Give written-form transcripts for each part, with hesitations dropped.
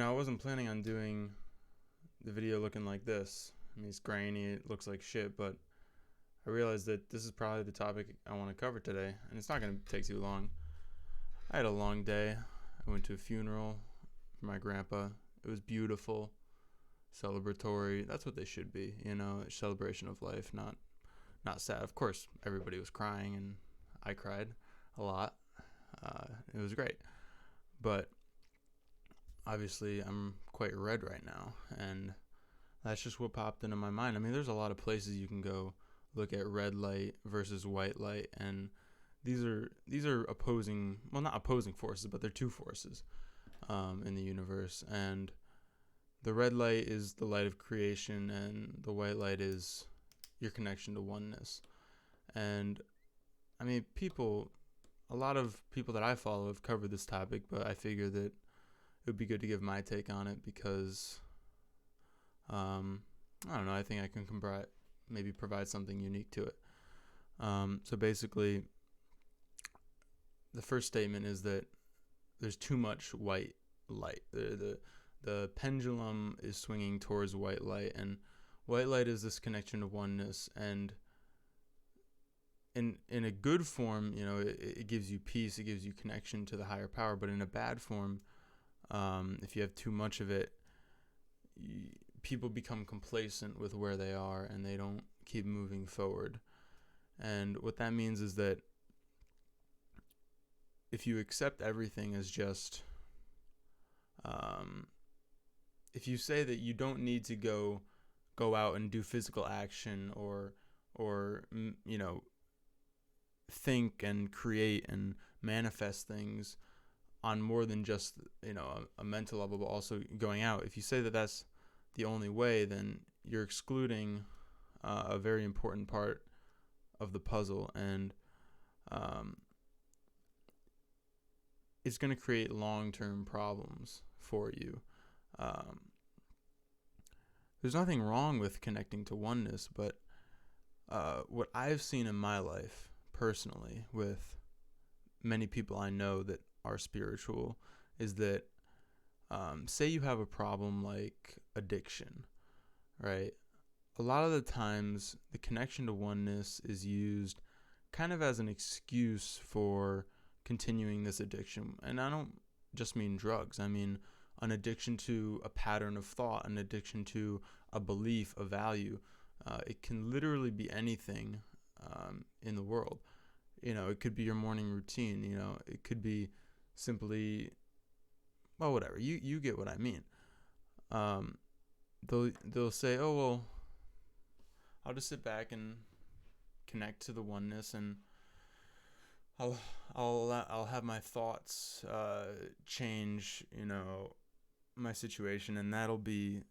I wasn't planning on doing the video looking like this. I mean, it's grainy, it looks like shit, but I realized that this is probably the topic I want to cover today, and it's not going to take too long. I had a long day. I went to a funeral for my grandpa. It was beautiful, celebratory. That's what they should be, a celebration of life, not sad. Of course, everybody was crying, and I cried a lot. It was great, but obviously I'm quite red right now, and that's just what popped into my mind. I mean, there's a lot of places you can go look at red light versus white light, and these are opposing, well, not opposing forces, but they're two forces in the universe. And the red light is the light of creation, and the white light is your connection to oneness. And I mean, a lot of people that I follow have covered this topic, but I figure that it would be good to give my take on it because I don't know. I think I can maybe provide something unique to it. So basically, the first statement is that there's too much white light. The pendulum is swinging towards white light, and white light is this connection to oneness. And in a good form, it gives you peace, it gives you connection to the higher power. But in a bad form, if you have too much of it, people become complacent with where they are and they don't keep moving forward. And what that means is that if you accept everything as just, if you say that you don't need to go out and do physical action or think and create and manifest things on more than just a mental level, but also going out. If you say that that's the only way, then you're excluding a very important part of the puzzle, and it's going to create long-term problems for you. There's nothing wrong with connecting to oneness, but what I've seen in my life personally with many people I know that are spiritual is that say you have a problem like addiction, right? A lot of the times the connection to oneness is used kind of as an excuse for continuing this addiction. And I don't just mean drugs. I mean an addiction to a pattern of thought, an addiction to a belief, a value. It can literally be anything in the world. It could be your morning routine. It could be simply, well, whatever. You get what I mean. They'll say, oh, well, I'll just sit back and connect to the oneness, and I'll have my thoughts change, my situation, and that'll be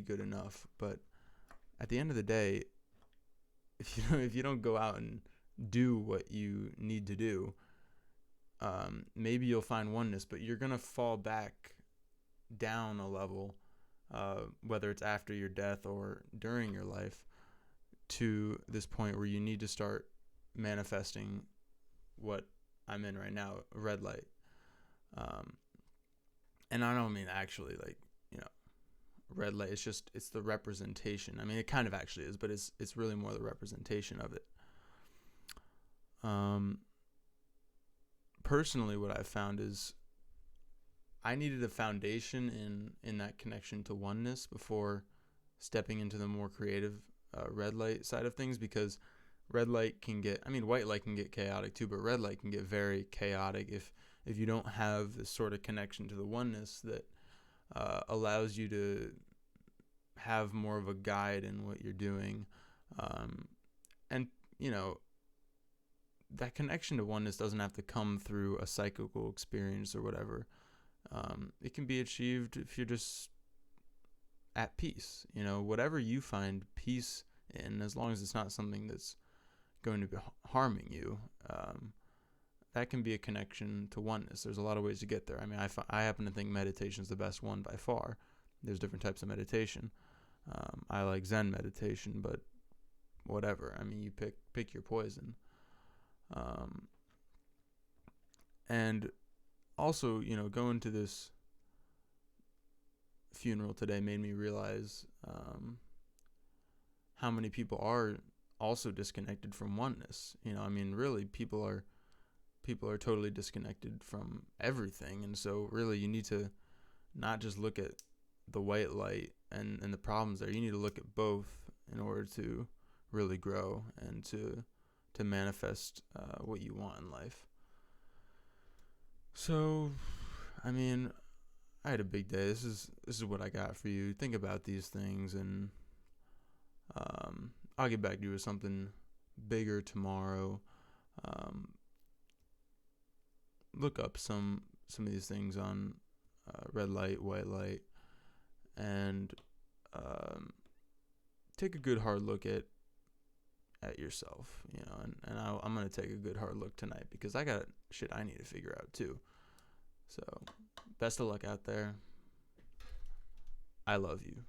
good enough. But at the end of the day, if you don't go out and do what you need to do, maybe you'll find oneness, but you're gonna fall back down a level, whether it's after your death or during your life, to this point where you need to start manifesting what I'm in right now, red light. And I don't mean actually red light. It's the representation. I mean, it kind of actually is, but it's really more the representation of it. Personally, what I've found is I needed a foundation in that connection to oneness before stepping into the more creative red light side of things, because white light can get chaotic too, but red light can get very chaotic if you don't have this sort of connection to the oneness that allows you to have more of a guide in what you're doing. And that connection to oneness doesn't have to come through a psychical experience or whatever. It can be achieved if you're just at peace. Whatever you find peace in, as long as it's not something that's going to be harming you, that can be a connection to oneness. There's a lot of ways to get there. I mean, I happen to think meditation is the best one by far. There's different types of meditation. I like Zen meditation, but whatever. I mean, you pick your poison. And also, go into this funeral today made me realize how many people are also disconnected from oneness. I mean, really, people are totally disconnected from everything, and so really, you need to not just look at the white light and the problems there. You need to look at both in order to really grow and to manifest what you want in life. So, I mean, I had a big day. This is what I got for you. Think about these things, and I'll get back to you with something bigger tomorrow. Look up some of these things on red light, white light, and take a good hard look at yourself, and I'm going to take a good hard look tonight because I got shit I need to figure out too. So, best of luck out there. I love you.